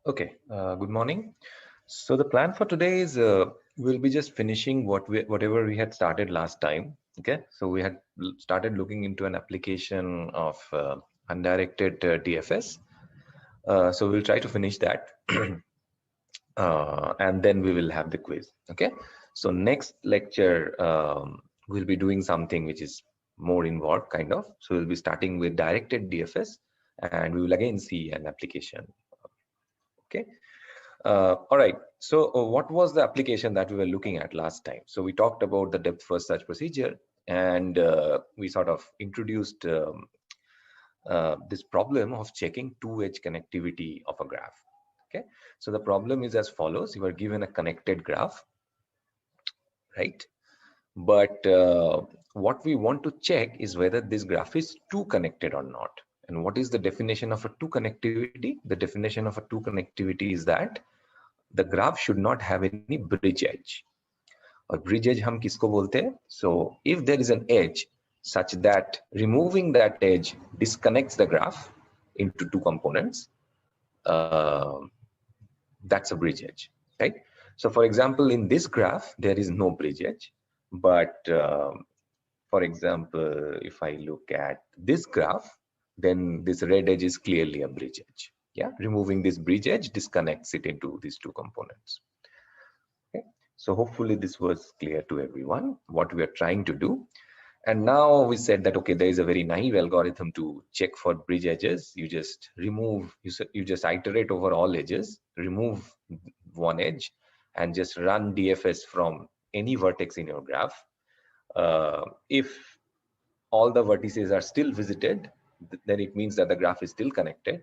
Okay, good morning. So the plan for today is we'll be just finishing whatever we had started last time. Okay, so we had started looking into an application of undirected DFS. So we'll try to finish that, and then we will have the quiz. Okay, so next lecture we'll be doing something which is more involved, kind of. So we'll be starting with directed DFS, and we will again see an application. Okay. All right. So what was the application that we were looking at last time? So we talked about the depth first search procedure, and we sort of introduced this problem of checking two-edge connectivity of a graph. Okay. So the problem is as follows: you are given a connected graph, right? But what we want to check is whether this graph is two connected or not. And what is the definition of a two connectivity? The definition of a two connectivity is that the graph should not have any bridge edge. और bridge edge हम किसको बोलते हैं? So if there is an edge such that removing that edge disconnects the graph into two components, uh, that's a bridge edge, right? So for example, in this graph, there is no bridge edge. But for example, if I look at this graph, then this red edge is clearly a bridge edge. Yeah, removing this bridge edge disconnects it into these two components. Okay, so hopefully this was clear to everyone what we are trying to do. And now we said that, okay, there is a very naive algorithm to check for bridge edges. You just remove, you just iterate over all edges, remove one edge, and just run DFS from any vertex in your graph. If all the vertices are still visited, then it means that the graph is still connected,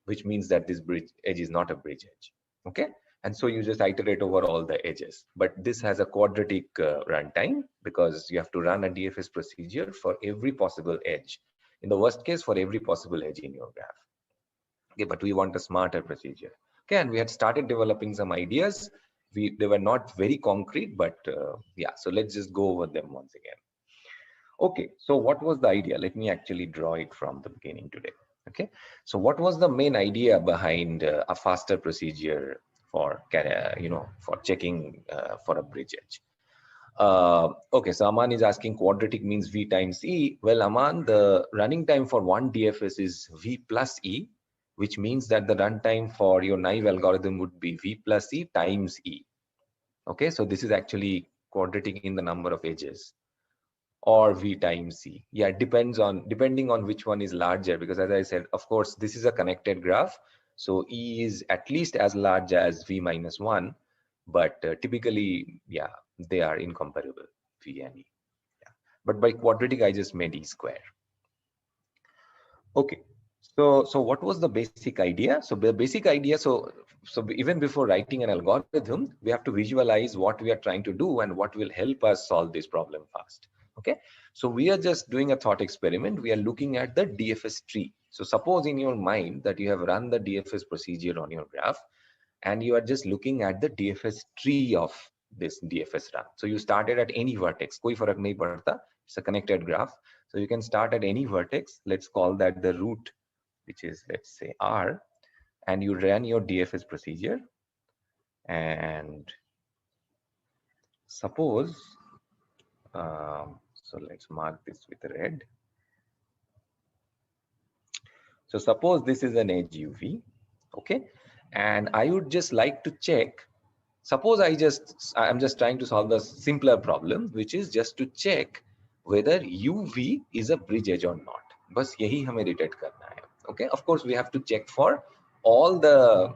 which means that this bridge edge is not a bridge edge. Okay, and so you just iterate over all the edges. But this has a quadratic runtime because you have to run a DFS procedure for every possible edge. In the worst case, for every possible edge in your graph. Okay, but we want a smarter procedure. Okay, and we had started developing some ideas. They were not very concrete, but yeah, so let's just go over them once again. Okay, so what was the idea? Let me actually draw it from the beginning today. Okay, so what was the main idea behind a faster procedure for for checking for a bridge edge? Okay, so Aman is asking quadratic means V times E. Well, Aman, the running time for one DFS is V plus E, which means that the runtime for your naive algorithm would be V plus E times E. Okay, so this is actually quadratic in the number of edges, or V times C. Yeah, it depending on which one is larger, because as I said, of course, this is a connected graph. So E is at least as large as V minus 1, but typically, yeah, they are incomparable, V and E. Yeah. But by quadratic, I just made E square. Okay. So what was the basic idea? So the basic idea, so even before writing an algorithm, we have to visualize what we are trying to do and what will help us solve this problem fast. Okay, so we are just doing a thought experiment. We are looking at the DFS tree. So suppose in your mind that you have run the DFS procedure on your graph, and you are just looking at the DFS tree of this DFS run. So you started at any vertex. Koi farak nahi padta. It's a connected graph. So you can start at any vertex. Let's call that the root, which is, let's say, R, and you ran your DFS procedure. And suppose, so let's mark this with red. So suppose this is an edge UV, okay? And I would just like to check, suppose I'm just trying to solve the simpler problem, which is just to check whether UV is a bridge edge or not. बस यही हमें detect करना है. Okay, of course we have to check for all the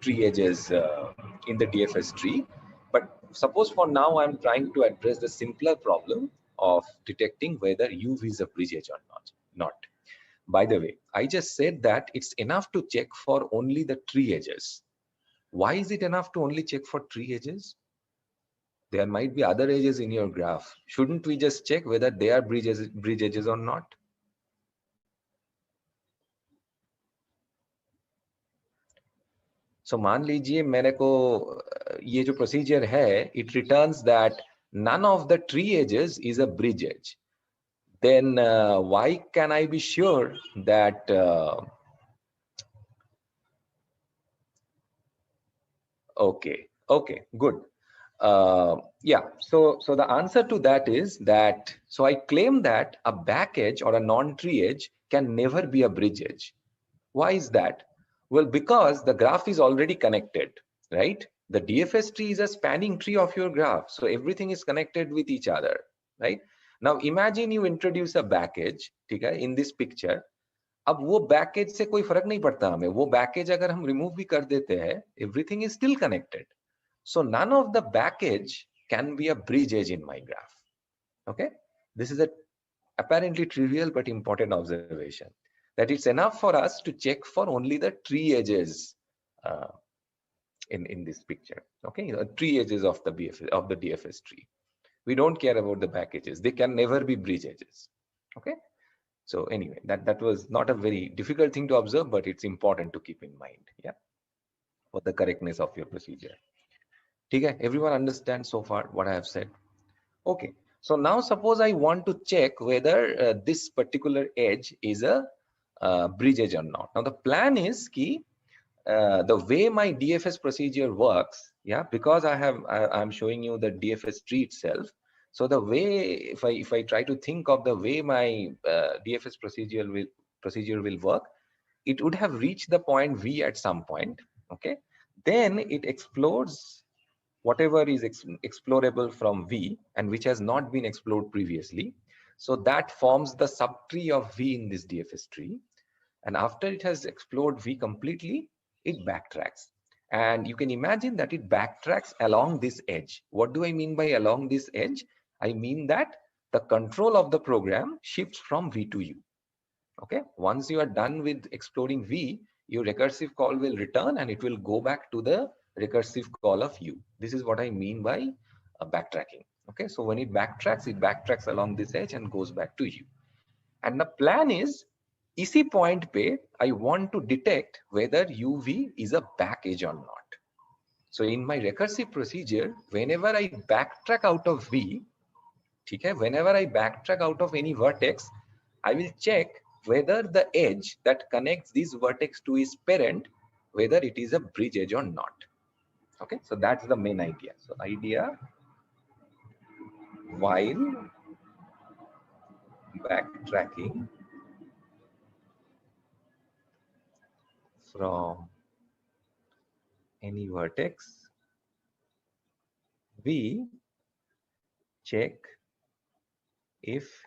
tree edges in the DFS tree. But suppose for now I'm trying to address the simpler problem of detecting whether UV is a bridge edge or not. By the way, I just said that it's enough to check for only the tree edges. Why is it enough to only check for tree edges? There might be other edges in your graph. Shouldn't we just check whether they are bridge edges or not? So मान लीजिए मेरे को ये जो procedure है, it returns that none of the tree edges is a bridge edge. Then why can I be sure that Okay, okay, good. Yeah, so the answer to that is that, so I claim that a back edge or a non-tree edge can never be a bridge edge. Why is that? Well, because the graph is already connected, right? The DFS tree is a spanning tree of your graph, so everything is connected with each other, right? Now imagine you introduce a back edge, ठीक है, in this picture. अब वो baggage से कोई फर्क नहीं पड़ता हमें, वो बैकेज अगर हम रिमूव भी कर देते हैं, everything is still connected. So none of the back edge can be a bridge edge in my graph. Okay, this is a apparently trivial but important observation, that it's enough for us to check for only the tree edges uh, in this picture. Okay, tree edges of the DFS tree. We don't care about the back edges; they can never be bridge edges. Okay. So anyway, that was not a very difficult thing to observe, but it's important to keep in mind, yeah, for the correctness of your procedure. Okay, everyone understands so far what I have said? Okay, so now suppose I want to check whether this particular edge is a bridge edge or not. Now the plan is key, the way my DFS procedure works, yeah, because I'm showing you the DFS tree itself. So the way, if I try to think of the way my DFS procedure will work, it would have reached the point V at some point. Okay, then it explores whatever is explorable from V and which has not been explored previously. So that forms the subtree of V in this DFS tree. And after it has explored V completely, it backtracks. And you can imagine that it backtracks along this edge. What do I mean by along this edge? I mean that the control of the program shifts from V to U. Okay, once you are done with exploring V, your recursive call will return and it will go back to the recursive call of U. This is what I mean by backtracking. Okay, so when it backtracks along this edge and goes back to U. And the plan is, इसी point पे I want to detect whether UV is a back edge or not. So in my recursive procedure, whenever I backtrack out of V, ठीक है, whenever I backtrack out of any vertex, I will check whether the edge that connects this vertex to its parent, whether it is a bridge edge or not. Okay, so that's the main idea. So idea, while backtracking from any vertex, we check if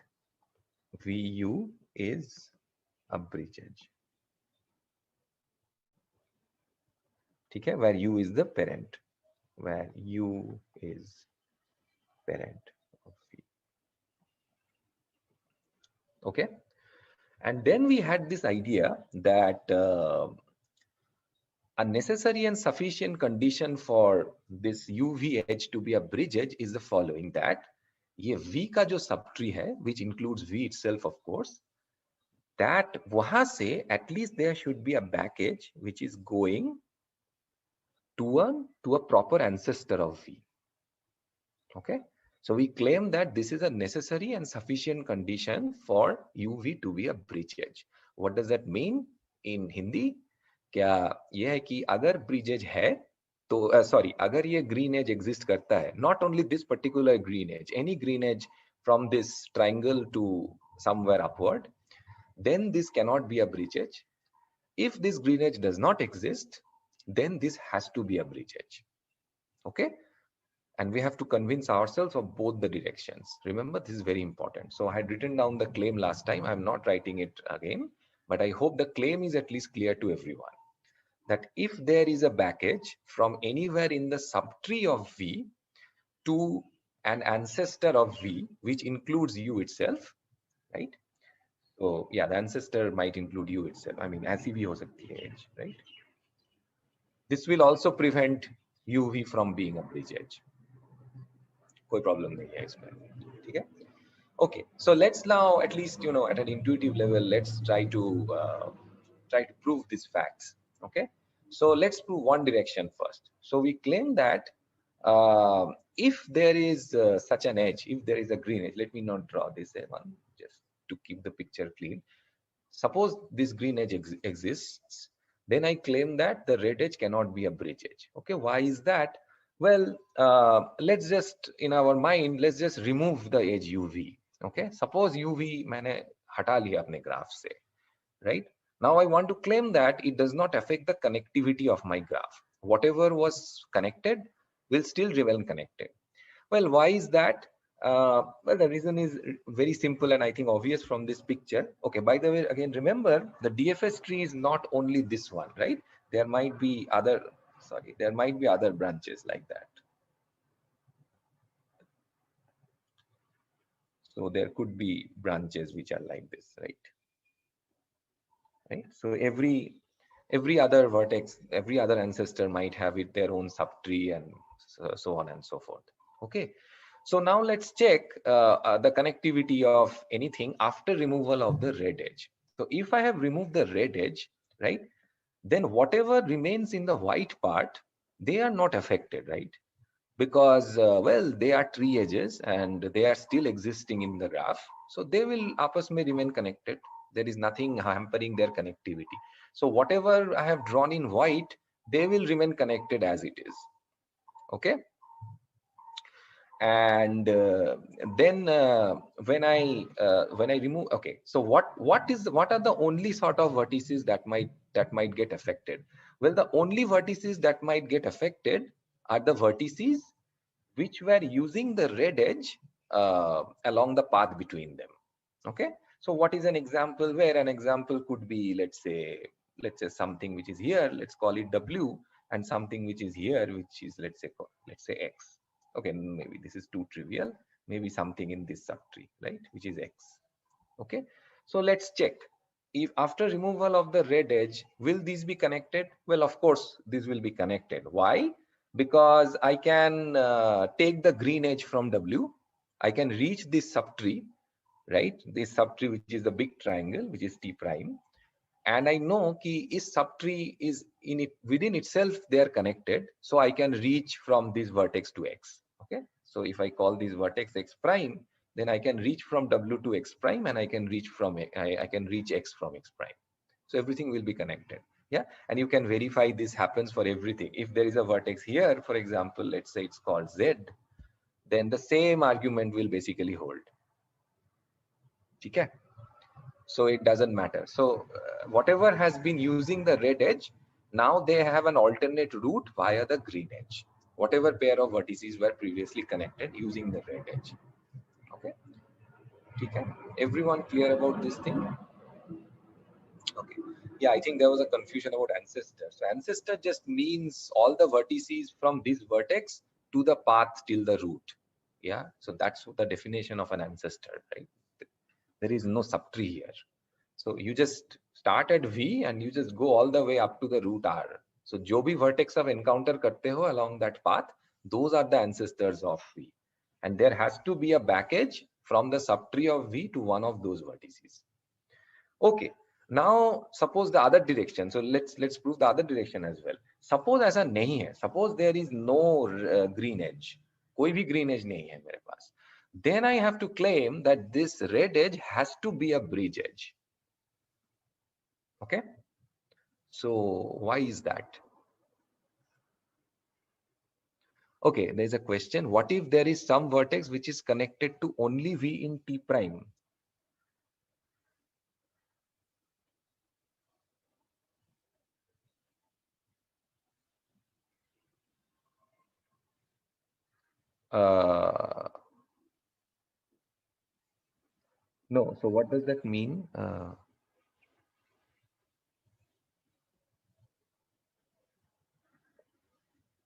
VU is a bridge edge. ठीक है, where U is the parent, where U is parent of V. Okay, and then we had this idea that a necessary and sufficient condition for this UV edge to be a bridge edge is the following, that ये V का जो subtree है, which includes V itself of course, that वहां से at least there should be a back edge which is going to a proper ancestor of V. Okay, so we claim that this is a necessary and sufficient condition for UV to be a bridge edge. What does that mean in Hindi? क्या यह है कि अगर bridge as है तो sorry अगर ये green as exist करता है, not only this particular green edge, any green edge from this triangle to somewhere upward, then this cannot be a bridge edge. If this green edge does not exist, then this has to be a bridge edge. Okay, and we have to convince ourselves of both the directions. Remember, this is very important. So I had written down the claim last time. I'm not writing it again, but I hope the claim is at least clear to everyone, that if there is a back edge from anywhere in the subtree of V to an ancestor of V, which includes U itself, right? So yeah, the ancestor might include U itself. I mean, ऐसी भी हो सकती है edge, right? This will also prevent UV from being a bridge edge. कोई problem नहीं है इसमें, ठीक है? Okay, so let's now, at least at an intuitive level, let's try to prove these facts. Okay, so let's prove one direction first. So we claim that if there is such an edge, if there is a green edge, let me not draw this one just to keep the picture clean. Suppose this green edge exists, then I claim that the red edge cannot be a bridge edge. Okay, why is that? Well, let's just, in our mind, let's just remove the edge UV. Okay, suppose UV मैंने हटा लिया अपने graph से, right? Now I want to claim that it does not affect the connectivity of my graph. Whatever was connected will still remain connected. Well, why is that? Well, the reason is very simple and I think obvious from this picture. Okay, by the way, again, remember the DFS tree is not only this one, right? There might be other, there might be other branches like that. So there could be branches which are like this, right? Right. So every other vertex, every other ancestor might have it their own subtree and so on and so forth. Okay. So now let's check the connectivity of anything after removal of the red edge. So if I have removed the red edge, right, then whatever remains in the white part, they are not affected, right? Because, well, they are tree edges and they are still existing in the graph. So they will आपस में remain connected. There is nothing hampering their connectivity. So whatever I have drawn in white, they will remain connected as it is. Okay. And then when I remove, okay, so what are the only sort of vertices that might get affected? Well, the only vertices that might get affected are the vertices which were using the red edge along the path between them. Okay, so what is an example? Where an example could be, let's say something which is here, let's call it W, and something which is here, which is let's say X. Okay, maybe this is too trivial. Maybe something in this subtree, right, which is X. Okay, so let's check if after removal of the red edge, will these be connected? Well, of course, this will be connected. Why? Because I can take the green edge from W. I can reach this subtree, right? This subtree, which is the big triangle, which is T prime. And I know ki is subtree is in it within itself, they are connected. So I can reach from this vertex to X. Okay. So if I call this vertex X prime, then I can reach from W to X prime, and I can reach from I can reach X from X prime. So everything will be connected. Yeah. And you can verify this happens for everything. If there is a vertex here, for example, let's say it's called Z, then the same argument will basically hold. Okay. So it doesn't matter. So whatever has been using the red edge, now they have an alternate route via the green edge. Whatever pair of vertices were previously connected using the red edge. Okay. Okay. Everyone clear about this thing? Okay. Yeah, I think there was a confusion about ancestor. So ancestor just means all the vertices from this vertex to the path till the root. Yeah. So that's the definition of an ancestor, right? There is no subtree here. So you just start at V and you just go all the way up to the root R. So जो भी vertex of encounter करते हो along that path, those are the ancestors of V. And there has to be a back edge from the subtree of V to one of those vertices. Okay. Now suppose the other direction. So let's prove the other direction as well. Suppose ऐसा नहीं है. Suppose there is no green edge. कोई भी green edge नहीं है मेरे पास. Then I have to claim that this red edge has to be a bridge edge. Okay. So why is that? Okay, there's a question. What if there is some vertex which is connected to only V in T prime? No. So what does that mean?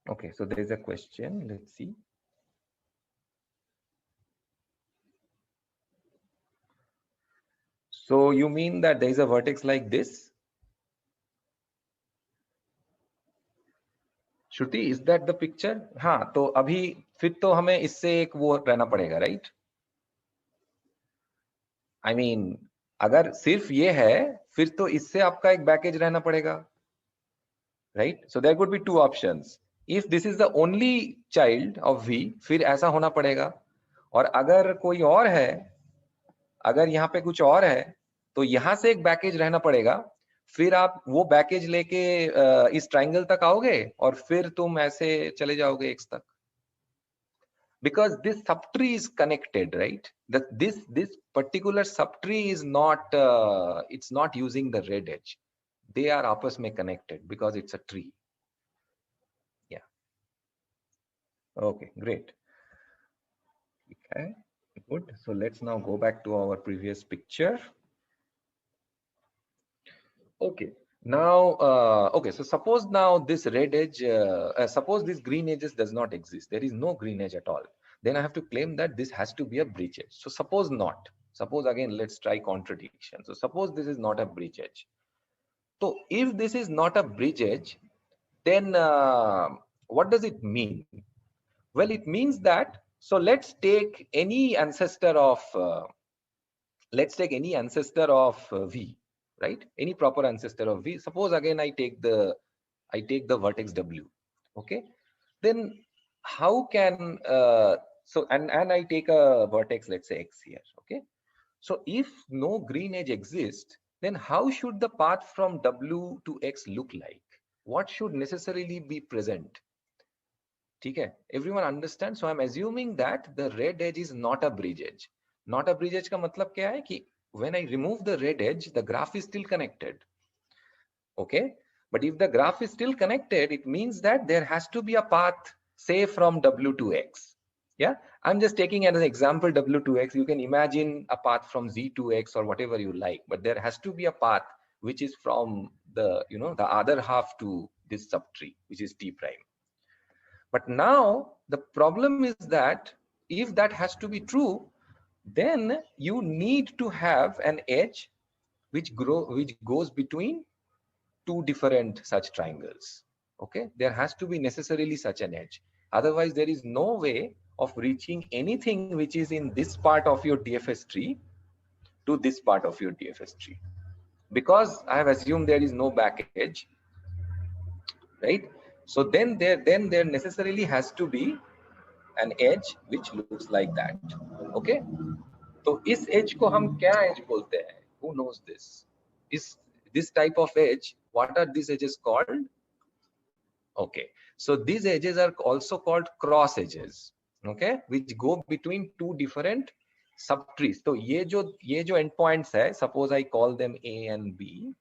Okay, so there is a question. Let's see. So you mean that there is a vertex like this? Shruti, is that the picture? हाँ, तो अभी फिर तो हमें इससे एक वो रहना पड़ेगा, right? I mean, अगर सिर्फ ये है, फिर तो इससे आपका एक बैकेज रहना पड़ेगा, right? So there could be two options. If this is the only child of V, फिर ऐसा होना पड़ेगा. और अगर कोई और है, अगर यहाँ पे कुछ और है, तो यहाँ से एक बैकेज रहना पड़ेगा, फिर आप वो बैकेज लेके इस ट्राइंगल तक आओगे और फिर तुम ऐसे चले जाओगे x तक, because this subtree is connected, right? That this particular subtree is not it's not using the red edge. They are आपस में connected because it's a tree. Yeah. Okay, great. Okay, good. So let's now go back to our previous picture. Okay. Now, okay. So suppose now this red edge, suppose this green edges does not exist. There is no green edge at all. Then I have to claim that this has to be a bridge edge. So suppose not. Suppose again, let's try contradiction. So suppose this is not a bridge edge. So if this is not a bridge edge, then what does it mean? Well, it means that, so let's take any ancestor of V, right? Any proper ancestor of V. Suppose again I take the vertex W. Okay, then how can so and I take a vertex, let's say X here. Okay, so if no green edge exists, then how should the path from W to X look like? What should necessarily be present? Okay, everyone understand? So I'm assuming that the red edge is not a bridge edge. Not a bridge edge का मतलब क्या है कि when I remove the red edge, the graph is still connected. Okay, but if the graph is still connected, it means that there has to be a path, say from W to X. Yeah, I'm just taking as an example W to X. You can imagine a path from Z to X or whatever you like, but there has to be a path which is from the the other half to this subtree, which is T prime. But now the problem is that if that has to be true, then you need to have an edge which goes between two different such triangles. Okay, there has to be necessarily such an edge. Otherwise, there is no way of reaching anything which is in this part of your DFS tree to this part of your DFS tree, because I have assumed there is no back edge, right? So then there necessarily has to be an edge which looks like that. Okay, तो इस edge को हम क्या edge बोलते हैं? Who knows this? Is this type of edge, what are these edges called? Okay, so these edges are also called cross edges, okay, which go between two different subtrees. So ये जो endpoints है, suppose I call them A and B.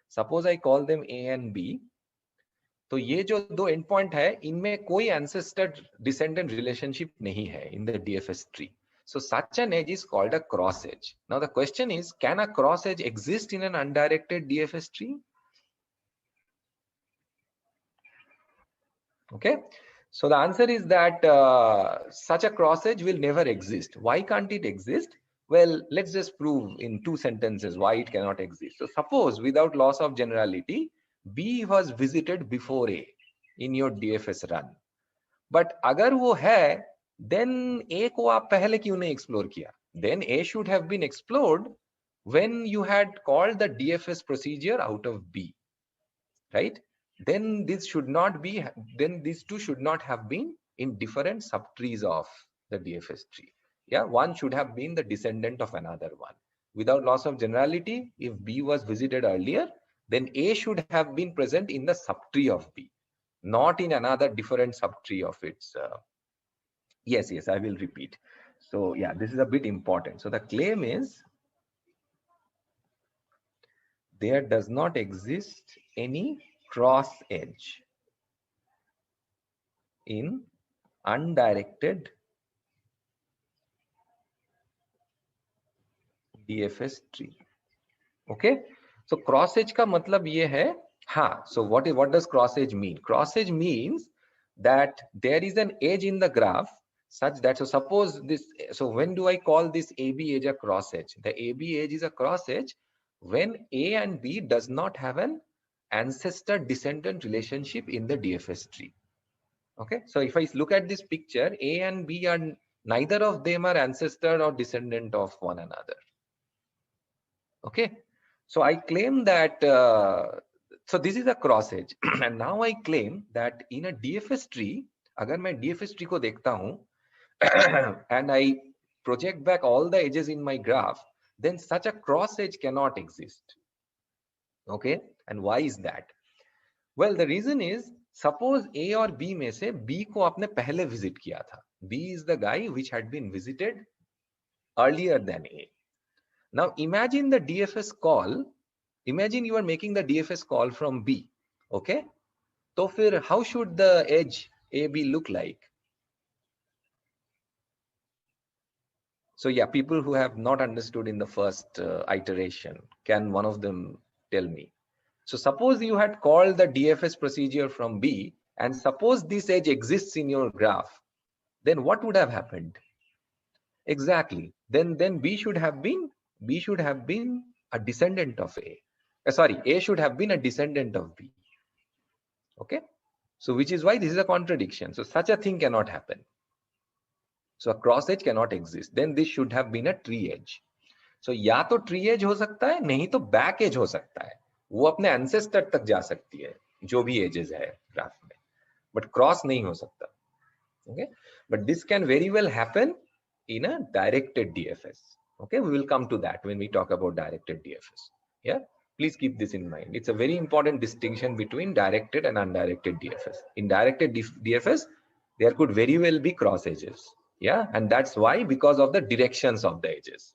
Suppose I call them A and B. तो ये जो दो and point है, इनमें कोई एंसेस्टर डिसेंडेंट रिलेशनशिप नहीं है in the DFS tree. So such an edge is called a cross edge. Now the question is, can a cross edge exist in an undirected DFS tree? Okay, so the answer is that such a cross edge will never exist. Why can't it exist? Well, let's just prove in 2 sentences why it cannot exist. So suppose, without loss of generality, B was visited before A in your DFS run. But अगर वो है, then A को आप पहले क्यों नहीं explore किया? Then A should have been explored when you had called the DFS procedure out of B, right? Then this should not be, then these two should not have been in different subtrees of the DFS tree. Yeah, one should have been the descendant of another one. Without loss of generality, if B was visited earlier, then A should have been present in the subtree of B, not in another different subtree of its. Yes, I will repeat. So yeah, this is a bit important. So the claim is, there does not exist any cross edge in undirected DFS tree. Okay, so cross edge का मतलब ये है, हाँ. So what does cross edge mean? Cross edge means that there is an edge in the graph such that, so suppose this, so when do I call this AB edge a cross edge? The AB edge is a cross edge when A and B does not have an ancestor descendant relationship in the DFS tree. Okay, so if I look at this picture, A and B are, neither of them are ancestor or descendant of one another. Okay, so I claim that so this is a cross edge and now I claim that in a DFS tree, अगर मैं DFS tree को देखता हूँ and I project back all the edges in my graph, then such a cross edge cannot exist. Okay, and why is that? Well, the reason is, suppose A और B में से B को आपने पहले visit किया था. B is the guy which had been visited earlier than A. Now imagine the DFS call. Imagine you are making the DFS call from B. Okay, तो फिर how should the edge AB look like? So yeah, people who have not understood in the first iteration, can one of them tell me? So suppose you had called the DFS procedure from B, and suppose this edge exists in your graph, then what would have happened? Exactly. Then B should have been a descendant of A. Sorry, A should have been a descendant of B. Okay. So which is why this is a contradiction. So such a thing cannot happen. So a cross edge cannot exist. Then this should have been a tree edge. So या तो tree as हो सकता है, नहीं तो back as हो सकता है. वो अपने एंसेस्टर तक जा सकती है, जो भी एजेस है ग्राफ में, बट क्रॉस नहीं हो सकता. Okay, but this can very well happen in a directed DFS. Okay, we will come to that when we talk about directed DFS. Yeah, please keep this in mind. It's a very important distinction between directed and undirected DFS. In directed DFS, there could very well be cross edges. Yeah, and that's why, because of the directions of the edges.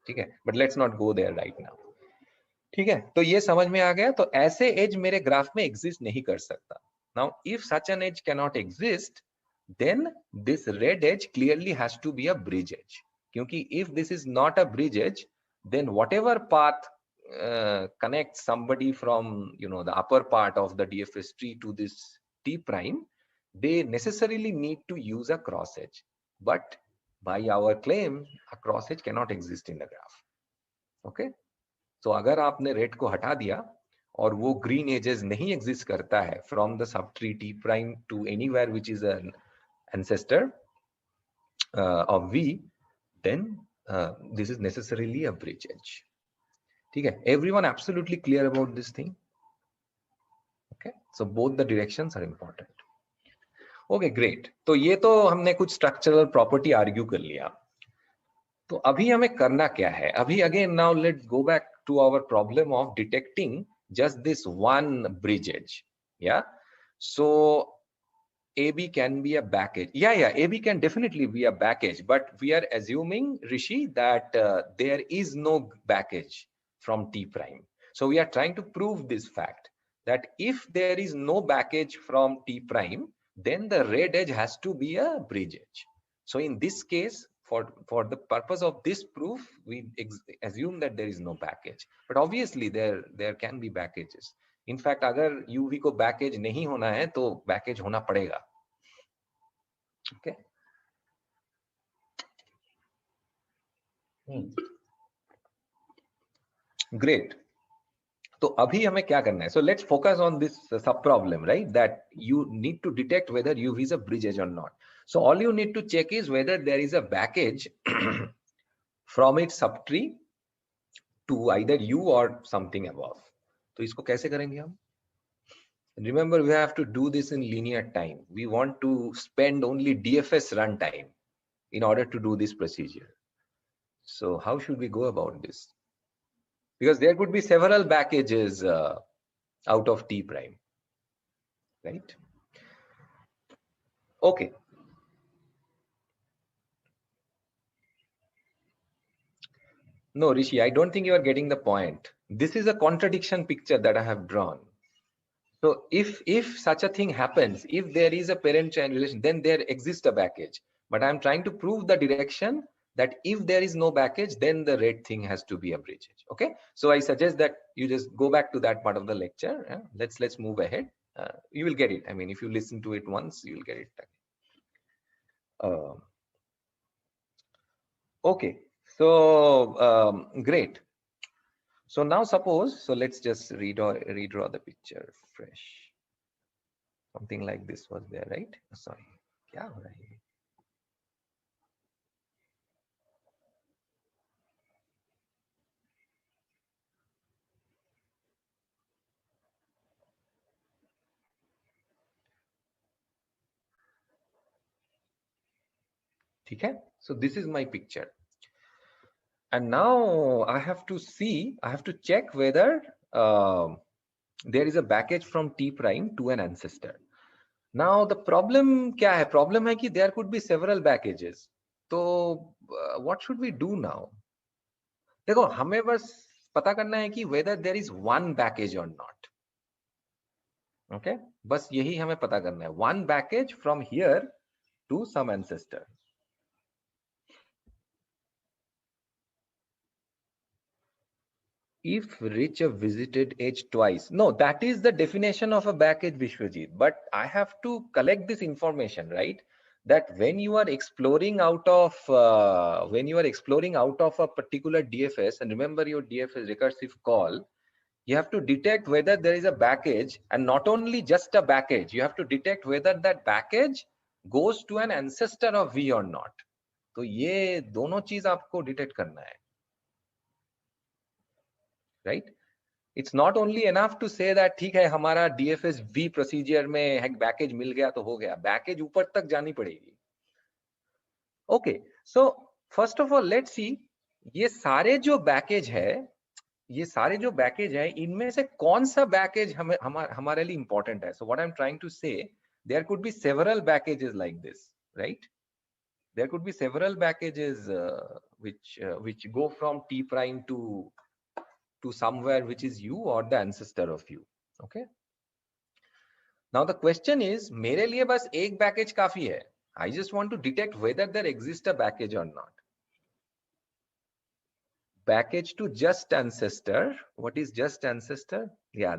Okay, but let's not go there right now. ठीक है, तो ये समझ में आ गया. तो ऐसे as मेरे ग्राफ में एग्जिस्ट नहीं कर सकता. Now, if such an edge cannot exist, then this red edge clearly has to be a bridge edge. Kyunki if this is not a bridge edge, then whatever path connects somebody from the upper part of the DFS tree to this T prime, they necessarily need to use a cross edge. But by our claim, a cross edge cannot exist in the graph. Okay, so अगर आपने red को हटा दिया और वो green edges नहीं exist करता है from the subtree T prime to anywhere which is an ancestor of V, then this is necessarily a bridge edge. ठीक है, everyone absolutely clear about this thing? Okay, so both the directions are important. Okay, great. तो ये तो हमने कुछ structural property argue कर लिया. तो अभी हमें करना क्या है? अभी again now let's go back to our problem of detecting just this one bridge edge. Yeah, so AB can be a back edge. Yeah, AB can definitely be a back edge, but we are assuming, Rishi, that there is no back edge from T prime. So we are trying to prove this fact, that if there is no back edge from T prime, then the red edge has to be a bridge edge. So in this case, for the purpose of this proof, we assume that there is no back edge. But obviously there can be back edges. In fact, अगर UV को back edge नहीं होना है तो back edge होना पड़ेगा. Okay. Great. तो अभी हमें क्या करना है? So let's focus on this sub problem, right? That you need to detect whether UV is a bridge edge or not. So all you need to check is whether there is a back edge from its subtree to either U or something above. तो इसको कैसे करेंगे हम? Remember, we have to do this in linear time. We want to spend only DFS runtime in order to do this procedure. So how should we go about this? Because there could be several back edges out of T prime, right? Okay. No, Rishi, I don't think you are getting the point. This is a contradiction picture that I have drawn. So if such a thing happens, if there is a parent-child relation, then there exists a back edge. But I'm trying to prove the direction that if there is no back edge, then the red thing has to be a bridge edge. Okay, so I suggest that you just go back to that part of the lecture. Yeah? Let's move ahead. You will get it. I mean, if you listen to it once, you will get it. Okay, so great. So now suppose, so let's just redraw the picture fresh. Something like this was there, right? Sorry. Yeah, right. Okay, so this is my picture. And now I have to check whether there is a baggage from T prime to an ancestor. Now the problem क्या है? Problem है कि there could be several baggages. तो what should we do now? देखो हमें बस पता करना है कि whether there is one baggage or not. Okay? बस यही हमें पता करना है. One baggage from here to some ancestor. If Rich visited age twice. No, that is the definition of a baggage, Vishwajit. But I have to collect this information, right? That when you are exploring out of a particular DFS, and remember your DFS recursive call, you have to detect whether there is a baggage, and not only just a baggage, you have to detect whether that baggage goes to an ancestor of V or not. तो ये दोनों चीज आपको detect करना है, right? It's not only enough to say that ठीक है हमारा DFS V प्रोसीजर में हैक बैकेज मिल गया तो हो गया, बैकेज ऊपर तक जानी पड़ेगी. Okay, so first of all let's see ये सारे जो बैकेज है इनमें से कौन सा बैकेज हमारे लिए इंपॉर्टेंट है. So what I am trying to say, there could be several packages like this, right? There could be several packages which go from T prime to somewhere which is U or the ancestor of U. Okay. Now the question is, मेरे लिए बस एक package काफी है. I just want to detect whether there exists a package or not. Package to just ancestor. What is just ancestor? Yeah,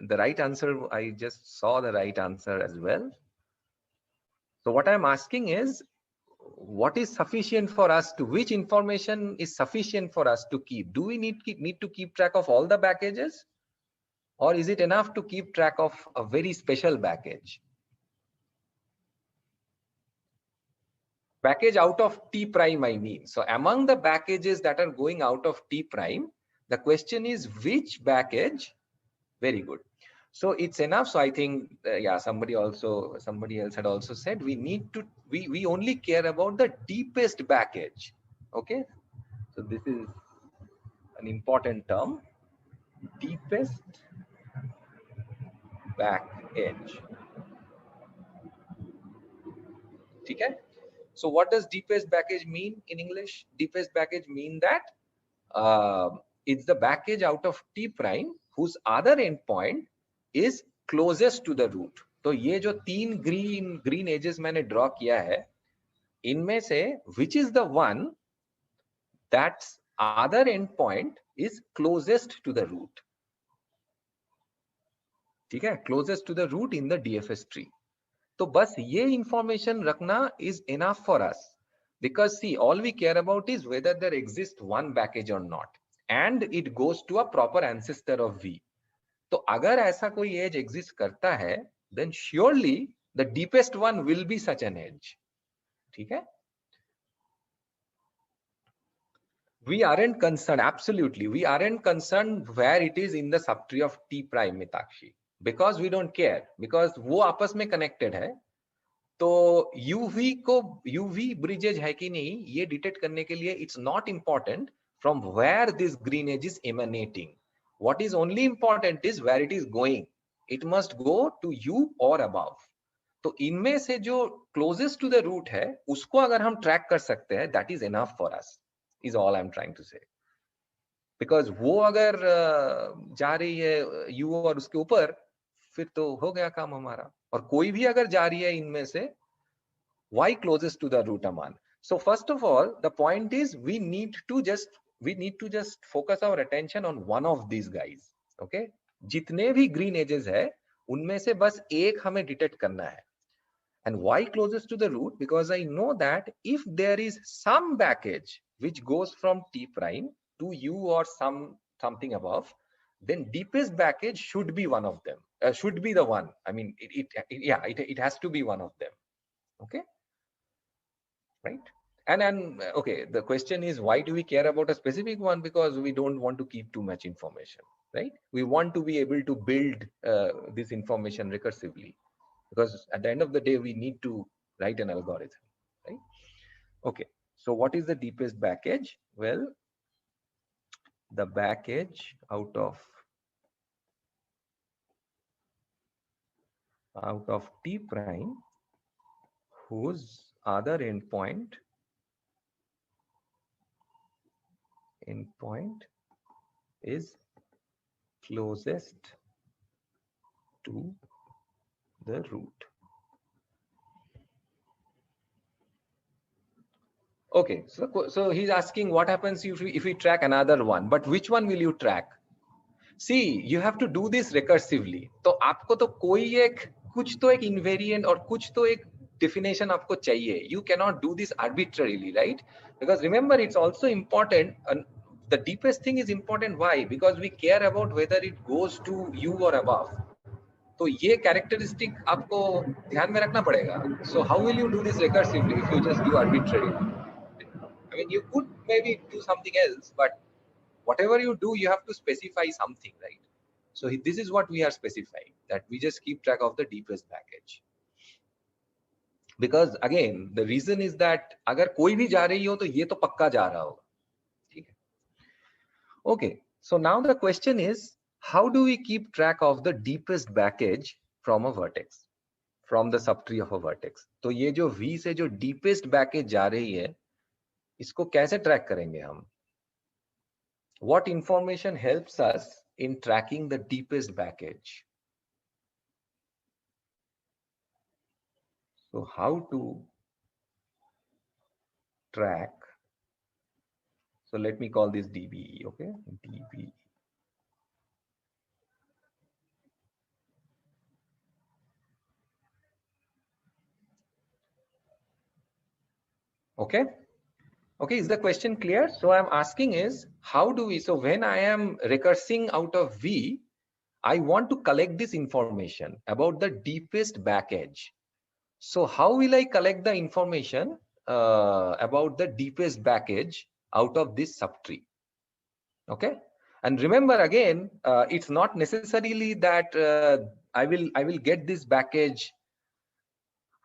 the right answer, I just saw the right answer as well. So what I'm asking is, what is sufficient for us to, which information is sufficient for us to keep? Do we need to keep track of all the packages, or is it enough to keep track of a very special package? Package out of T prime, I mean. So among the packages that are going out of T prime, the question is which package? Very good. So it's enough. So I think, yeah, somebody else had also said we only care about the deepest package. Okay. So this is an important term, deepest package. Okay. So what does deepest package mean in English? Deepest package mean that it's the package out of T prime whose other endpoint is closest to the root. तो ये जो तीन green edges मैंने draw किया है, इनमें से which is the one that's other endpoint is closest to the root. ठीक है, closest to the root in the DFS tree. तो बस ये information रखना is enough for us, because see, all we care about is whether there exists one package or not, and it goes to a proper ancestor of V. तो अगर ऐसा कोई edge exist करता है, then surely the deepest one will be such an edge. ठीक है? We aren't concerned, absolutely, we aren't concerned where it is in the subtree of T prime, Mitakshi, because we don't care, because वो आपस में connected है. तो UV को UV bridges है कि नहीं ये डिटेक्ट करने के लिए it's not important from where this green edge is emanating. What is only important is where it is going. It must go to U और अबव. तो इनमें से जो क्लोजेस्ट टू द रूट है उसको अगर हम ट्रैक कर सकते हैं, that is enough for us, is all I am trying to say. Because वो अगर जा रही है यू और उसके ऊपर, फिर तो हो गया काम हमारा. और कोई भी अगर जा रही है इनमें से, why closest to the root, Aman? So first of all, the point is we need to just focus our attention on one of these guys. Okay, जितने भी green edges है उनमें से बस एक हमें detect करना है. And why closest to the root? Because I know that if there is some package which goes from T prime to U or something above, then deepest package should be one of them. Should be the one. I mean, it has to be one of them. Okay. Right? And okay, the question is, why do we care about a specific one? Because we don't want to keep too much information, right? We want to be able to build this information recursively, because at the end of the day we need to write an algorithm, right? Okay, so what is the deepest package? Well, the back edge out of T prime whose other endpoint is closest to the root. Okay, so he's asking what happens if we track another one, but which one will you track? See, you have to do this recursively. तो आपको तो कोई एक कुछ तो एक invariant और कुछ तो एक definition आपको चाहिए. You cannot do this arbitrarily, right? Because remember, it's also important. The deepest thing is important. Why? Because we care about whether it goes to U or above. तो ये characteristic आपको ध्यान में रखना पड़ेगा. So how will you do this recursively if you just do arbitrarily? I mean, you could maybe do something else, but whatever you do, you have to specify something, right? So this is what we are specifying, that we just keep track of the deepest package. Because again, the reason is that अगर कोई भी जा रही हो तो ये तो पक्का जा रहा होगा, ठीक है? Okay, so now the question is, how do we keep track of the deepest back edge from a vertex, from the subtree of a vertex? तो ये जो V से जो deepest back edge जा रही है, इसको कैसे track करेंगे हम? What information helps us in tracking the deepest back edge? So how to track? So let me call this DBE, okay? DBE. Okay. Okay, is the question clear? So I'm asking is, how do we, so when I am recursing out of V, I want to collect this information about the deepest back edge. So how will I collect the information about the deepest back edge out of this subtree? Okay. And remember again, it's not necessarily that I will get this back edge.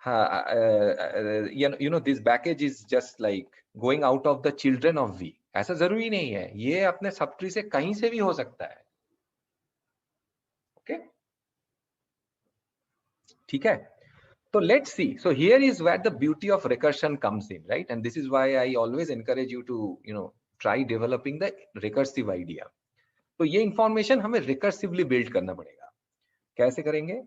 You know, this back edge is just like going out of the children of V. ऐसा जरूरी नहीं है, ये अपने subtree से कहीं से भी हो सकता है. Okay, ठीक है? So let's see. So here is where the beauty of recursion comes in, right? And this is why I always encourage you to, you know, try developing the recursive idea. तो ये information हमें recursively build करना पड़ेगा. कैसे करेंगे?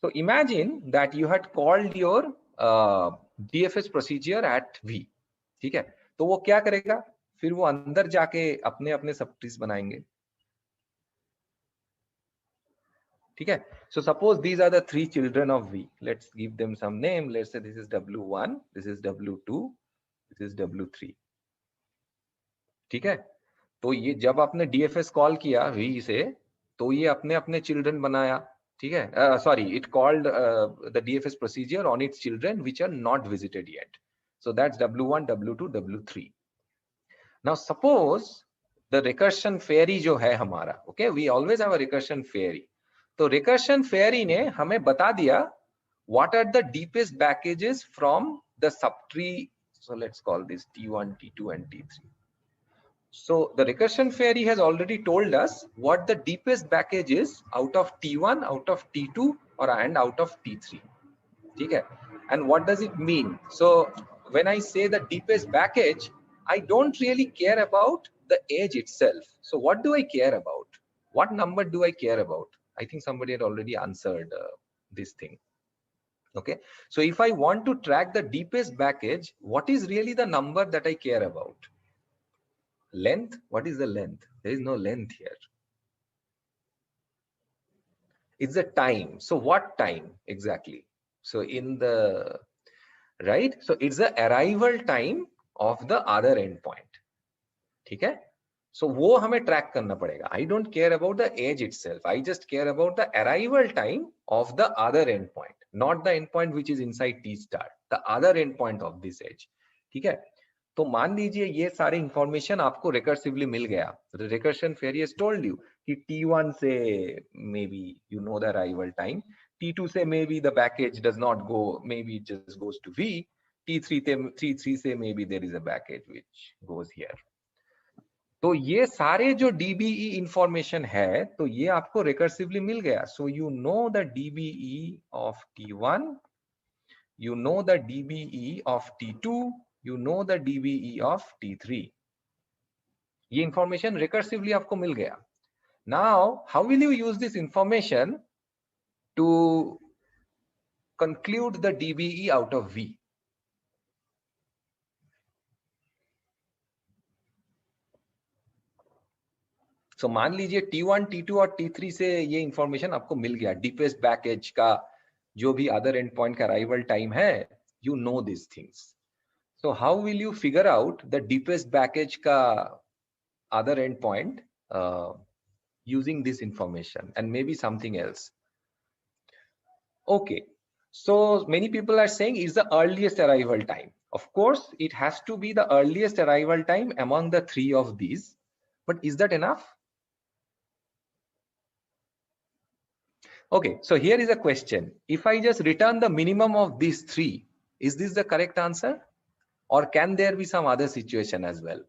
So imagine that you had called your DFS procedure at V. ठीक है? तो वो क्या करेगा? फिर वो अंदर जाके अपने अपने subtrees बनाएंगे. ठीक है? So suppose these are the three children of V. Let's give them some name. Let's say this is W1, this is W2, this is W3. ठीक है? तो ये जब आपने DFS कॉल किया V से, तो ये अपने अपने children बनाया. ठीक है? Sorry, it called the DFS procedure on its children which are not visited yet. So that's W1, W2, W3. Now suppose the recursion fairy जो है हमारा, okay, we always have a recursion fairy. तो recursion fairy ने हमें बता दिया what are the deepest packages from the subtree. So let's call this T1, T2, and T3. So the recursion fairy has already told us what the deepest package is out of T1, out of T2, and out of T3. Okay? And what does it mean? So when I say the deepest package, I don't really care about the edge itself. So what do I care about? What number do I care about? I think somebody had already answered this thing. Okay. So if I want to track the deepest package, what is really the number that I care about? Length? What is the length? There is no length here. It's the time. So what time exactly? So in the right, so it's the arrival time of the other endpoint. ठीक है? So वो हमें track करना पड़ेगा. I don't care about the edge itself. I just care about the arrival time of the other endpoint, not the endpoint which is inside T star, the other endpoint of this edge. ठीक है? तो मान लीजिए ये सारे information आपको recursively मिल गया. Recursion fairy has told you कि T1 से maybe you know the arrival time, T2 से maybe the package does not go, maybe it just goes to V, T3 से maybe there is a package which goes here. तो ये सारे जो DBE information है तो ये आपको रिकर्सिवली मिल गया. So you know the DBE of T1, you know the DBE of T2, you know the DBE of T3. ये इंफॉर्मेशन रिकर्सिवली आपको मिल गया. Now, how will you use this information to conclude the DBE out of V? So मान लीजिए T1, T2 और T3 से ये information आपको मिल गया. डीपेस्ट बैक एज का जो भी अदर एंड पॉइंट का अराइवल टाइम है, you know these things. So how will you figure out the deepest backage ka other endpoint using this information and maybe something else? Okay, so many people are saying is the earliest arrival time. Of course, it has to be the earliest arrival time among the three of these, but is that enough? Okay, so here is a question. If I just return the minimum of these three, is this the correct answer? Or can there be some other situation as well?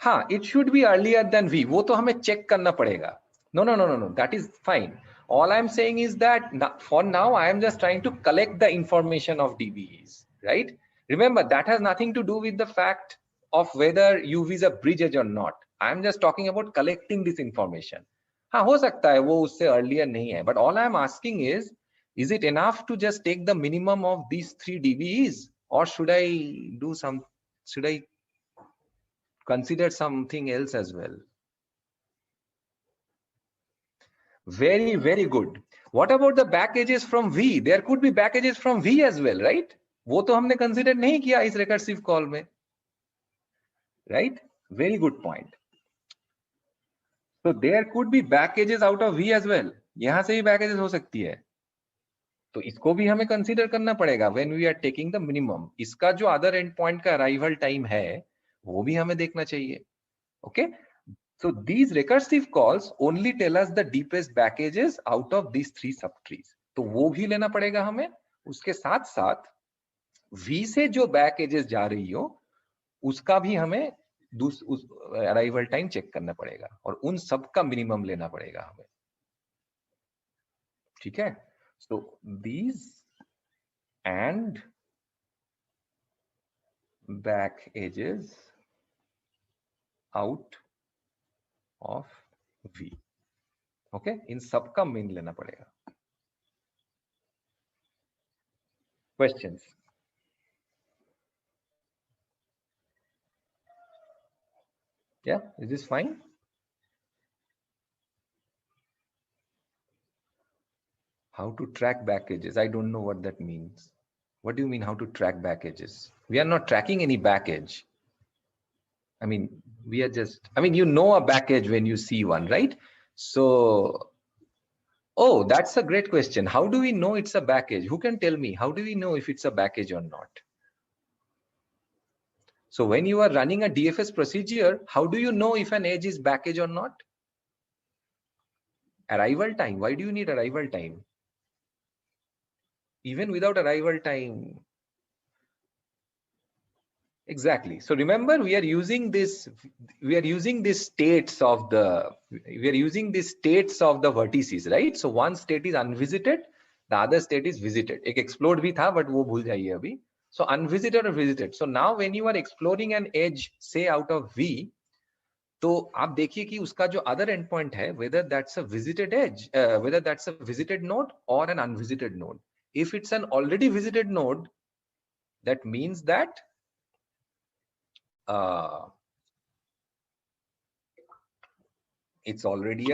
हाँ, it should be earlier than V. वो तो हमें check करना पड़ेगा. No, that is fine. All I'm saying is that for now, I am just trying to collect the information of DBEs, right? Remember, that has nothing to do with the fact of whether UV is a bridge edge or not. I am just talking about collecting this information. हाँ, हो सकता है वो उससे earlier नहीं है. But all I am asking is it enough to just take the minimum of these three DBEs? Or should I consider something else as well? Very good. What about the back edges from V? There could be back edges from V as well, right? वो तो हमने consider नहीं किया इस recursive call में, right? Very good point. So there could be back edges out of V as well. यहाँ से भी back edges हो सकती है. तो इसको भी हमें consider करना पड़ेगा when we are taking the minimum. इसका जो other endpoint का arrival time है, वो भी हमें देखना चाहिए. Okay? So these recursive calls only tell us the deepest back edges out of these three subtrees. तो वो भी लेना पड़ेगा हमें. उसके साथ साथ V से जो back edges जा रही हो उसका भी हमें उस अराइवल टाइम चेक करना पड़ेगा और उन सब का मिनिमम लेना पड़ेगा हमें. ठीक है. So these and back edges out of V. Okay, इन सब का मीन लेना पड़ेगा. Questions? Yeah, is this fine? How to track back edges? I don't know what that means. What do you mean how to track back edges? We are not tracking any back edge. I mean, we are just, I mean, you know a back edge when you see one, right? So, oh, that's a great question. How do we know it's a back edge? Who can tell me? How do we know if it's a back edge or not? So when you are running a DFS procedure, how do you know if an edge is back edge or not? Arrival time. Why do you need arrival time? Even without arrival time. Exactly. So remember, we are using these states of the vertices, right? So one state is unvisited, the other state is visited. एक explode भी था, but वो भूल जाइए अभी. So unvisited or visited. So now when you are exploring an edge, say out of V, तो आप देखिए कि उसका जो other endpoint है, whether that's a visited edge, whether that's a visited node or an unvisited node. If it's an already visited node, that means that it's already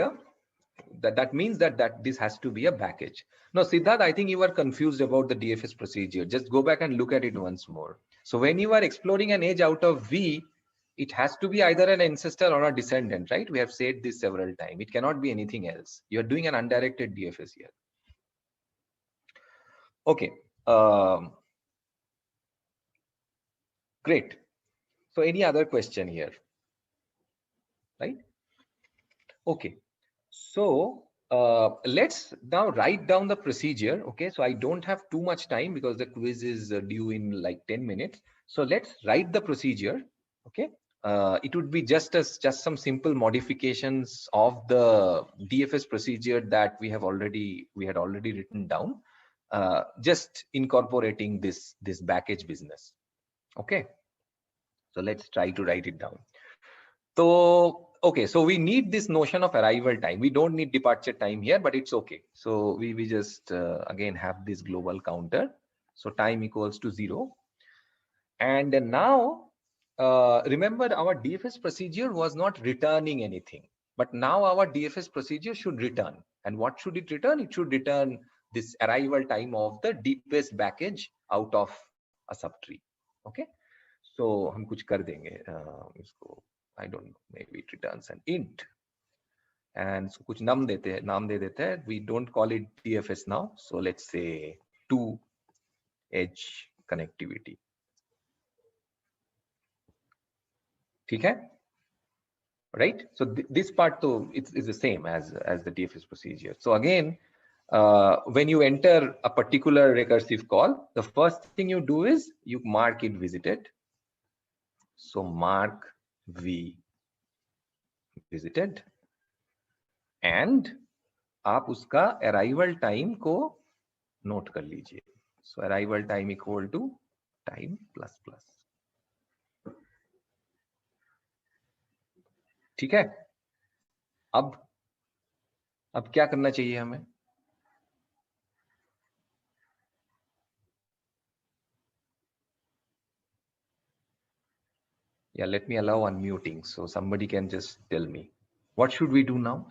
that means that this has to be a back edge. Now, Siddharth, I think you are confused about the DFS procedure. Just go back and look at it once more. So when you are exploring an edge out of V, it has to be either an ancestor or a descendant, right? We have said this several times. It cannot be anything else. You are doing an undirected DFS here. Okay. Great. So any other question here? Right? Okay. So Let's now write down the procedure. Okay, so I don't have too much time because the quiz is due in like 10 minutes. So let's write the procedure. Okay, it would be just some simple modifications of the DFS procedure that we had already written down, just incorporating this package business. Okay, so let's try to write it down. So, okay, so we need this notion of arrival time. We don't need departure time here, but it's okay. So we just again have this global counter. So time equals to 0. And now, remember our DFS procedure was not returning anything. But now our DFS procedure should return. And what should it return? It should return this arrival time of the deepest package out of a subtree. Okay. So हम कुछ कर देंगे इसको. I don't know, maybe it returns an int, and so कुछ नाम दे देते हैं. We don't call it DFS now, so let's say 2 edge connectivity. ठीक है, right? So this part though is the same as the DFS procedure. So again, when you enter a particular recursive call, the first thing you do is you mark it visited. So mark v visited, and आप उसका arrival time को note कर लीजिए. So arrival time equal to time plus plus. ठीक है, अब क्या करना चाहिए हमें? Yeah, let me allow unmuting so somebody can just tell me what should we do now.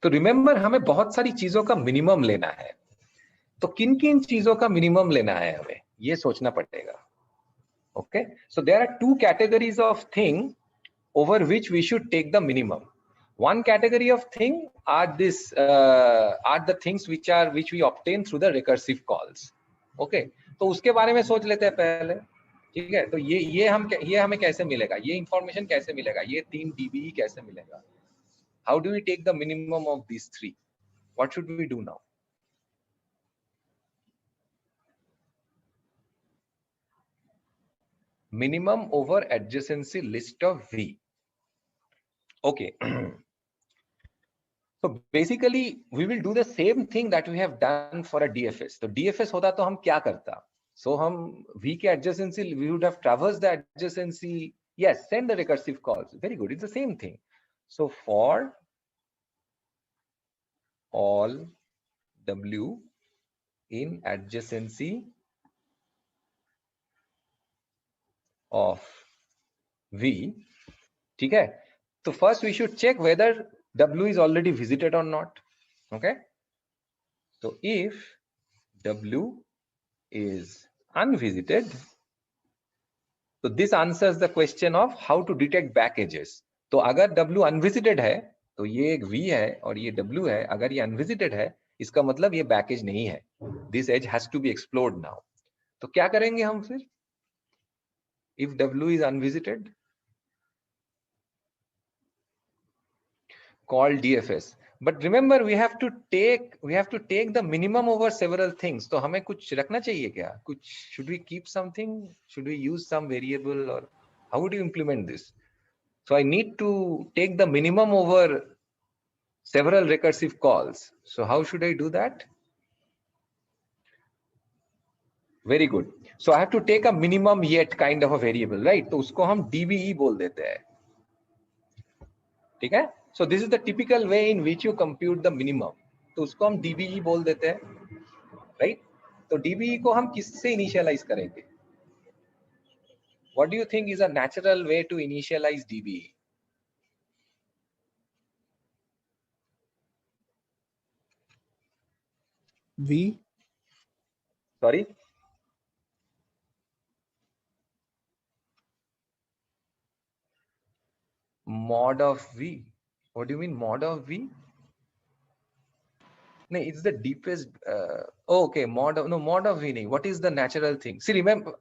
तो रिमेंबर हमें बहुत सारी चीजों का मिनिमम लेना है. तो किन किन चीजों का मिनिमम लेना है हमें ये सोचना पड़ेगा. Okay, so there are two categories of thing over which we should take the minimum. One category of thing are the things which we obtain through the recursive calls. Okay, तो उसके बारे में सोच लेते हैं पहले. ठीक है, तो ये हमें कैसे मिलेगा, ये इंफॉर्मेशन कैसे मिलेगा, ये 3 dBE कैसे मिलेगा. How do we take the minimum of these three? What should we do now? Minimum over adjacency list of V. Okay. So basically we will do the same thing that we have done for a DFS. So DFS होता तो हम क्या करता? So हम V के adjacency, we would have traversed the adjacency. Yes, send the recursive calls. Very good. It's the same thing. So for all W in adjacency of V. ठीक है? So first we should check whether W is already visited or not. Okay. So if W is unvisited, so this answers the question of how to detect back edges. तो अगर W unvisited है तो ये एक V है और ये W है. अगर ये unvisited है इसका मतलब ये back edge नहीं है. This edge has to be explored now. तो क्या करेंगे हम फिर? If W is unvisited, call DFS. But remember we have to take the minimum over several things. तो हमें कुछ रखना चाहिए क्या? कुछ, should we keep something? Should we use some variable, or how would you implement this? So I need to take the minimum over several recursive calls. So how should I do that? Very good. So I have to take a minimum yet kind of a variable, right? तो उसको हम DBE बोल देते हैं. ठीक है? So this is the typical way in which you compute the minimum. तो उसको हम DBE बोल देते हैं, right? तो DBE को हम किससे initialize करेंगे? What do you think is a natural way to initialize DBE? V. Sorry? Mod of V. What do you mean mod of V? No, it's the deepest. Oh, okay, mod of V. What is the natural thing? See, remember,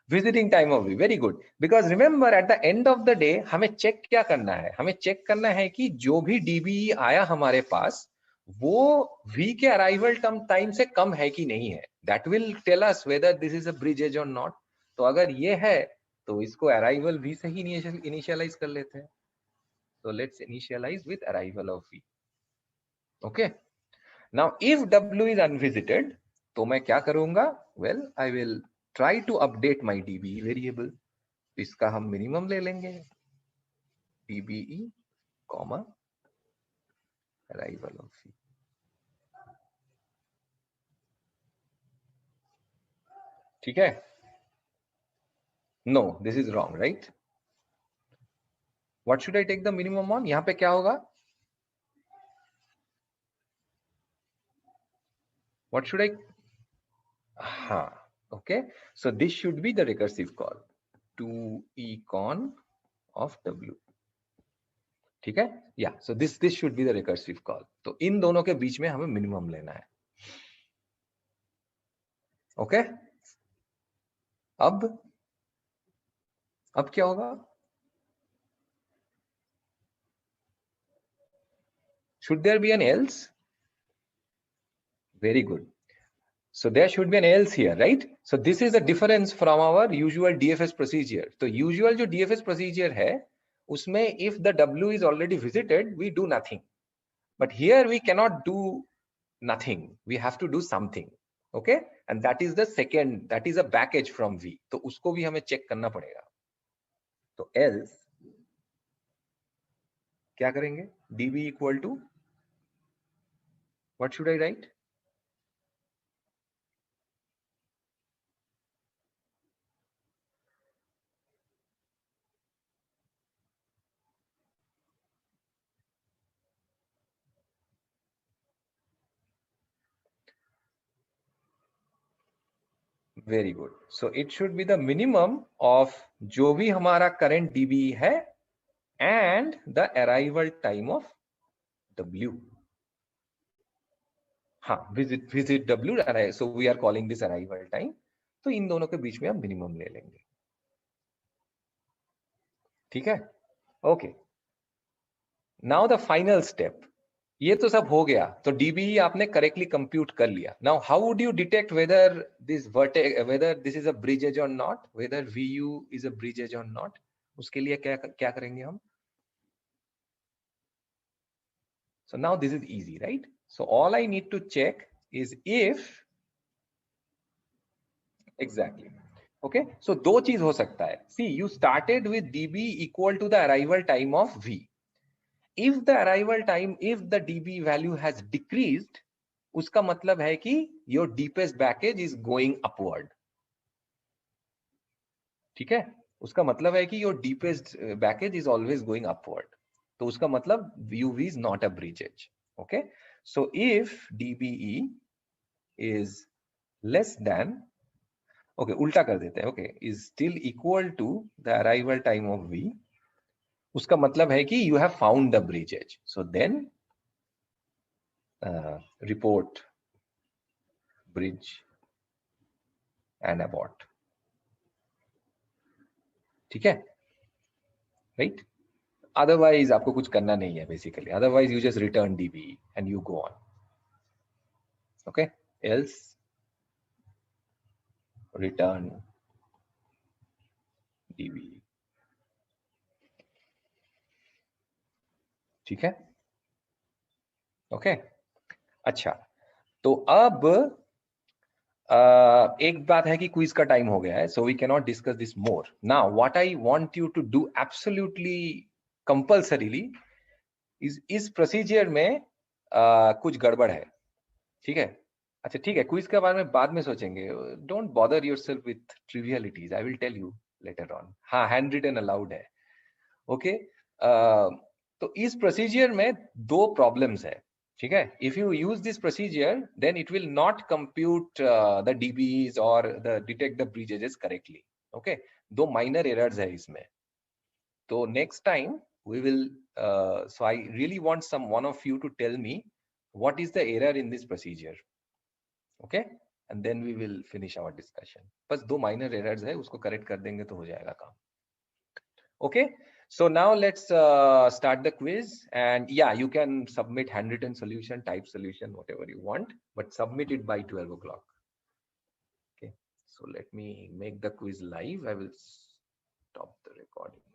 visiting time of V, very good. Because remember at the end of the day हमें check क्या करना है, हमें check करना है कि जो भी डीबी आया हमारे पास वो वी के अराइवल टाइम से कम है कि नहीं है। That will tell us whether this is a bridge edge और नॉट। तो अगर ये है तो इसको अराइवल वी से ही इनिशियलाइज कर लेते हैं। तो let's initialize with arrival of V. Okay, now if W is unvisited तो मैं क्या करूंगा, well I will try to update my DBE variable. इसका हम मिनिमम ले लेंगे, DBE comma arrival of V. ठीक है, no this is wrong right. What should I take the minimum on, यहां पे क्या होगा, व्हाट शुड आई, हाँ okay, so this should be the recursive call to econ of W। ठीक है, या सो this should be the recursive call. तो इन दोनों के बीच में हमें मिनिमम लेना है। ओके अब क्या होगा, should there be an else? Very good. So there should be an else here, right? So this is a difference from our usual DFS procedure. तो usual जो DFS procedure है उसमें if the W is already visited we do nothing, but here we cannot do nothing, we have to do something. Okay, and that is the second, that is a backage from V, तो उसको भी हमें check करना पड़ेगा। तो else क्या करेंगे, DB equal to what should I write? Very good, so it should be the minimum of जो भी हमारा करंट DBE है and the arrival time of W। हाँ, visit W, so we are calling this arrival time. तो इन दोनों के बीच में हम मिनिमम ले लेंगे। ठीक है, okay, now the final step. ये तो सब हो गया, तो DBE आपने करेक्टली कंप्यूट कर लिया। Now how would you detect whether this is a bridge edge और not, whether VU is a bridge edge और नॉट? उसके लिए क्या क्या करेंगे हम? So now this is easy, right? So all I need to check is if, exactly, okay, so दो चीज हो सकता है। See, you started with DB equal to the arrival time of V. If the arrival time, if the DB value has decreased, उसका मतलब है कि your deepest package is going upward. ठीक है, उसका मतलब है कि your deepest package is always going upward. तो उसका मतलब UV is not a bridge edge. Okay, so if DBE is less than, okay, उल्टा कर देते हैं, okay, is still equal to the arrival time of V, उसका मतलब है कि you have found the bridge edge. So then report bridge and abort. ठीक है, right? Otherwise आपको कुछ करना नहीं है basically. Otherwise you just return DBE and you go on. Okay, else return DBE. ठीक है, ओके, अच्छा, तो अब एक बात है कि क्विज का टाइम हो गया है, so we can not discuss this more now. What I want you to do absolutely compulsorily इस प्रोसीजर में कुछ गड़बड़ है। ठीक है, अच्छा ठीक है, क्विज के बारे में बाद में सोचेंगे, don't bother yourself with trivialities, I will tell you later on. हाँ, हैंड रिटन अलाउड है। ओके, तो इस प्रोसीजर में दो प्रॉब्लम्स है। ठीक है, if you use this procedure then it will not compute the DBs और the detect the bridges correctly. Okay, दो माइनर एरर्स है इसमें। तो next time we will so I really want one of you to tell me what is the error in this procedure. Okay, and then we will finish our discussion. बस 2 minor errors है, उसको correct कर देंगे तो हो जाएगा काम. Okay, so now let's start the quiz, and yeah, you can submit handwritten solution, type solution, whatever you want, but submit it by 12 o'clock. Okay, so let me make the quiz live. I will stop the recording.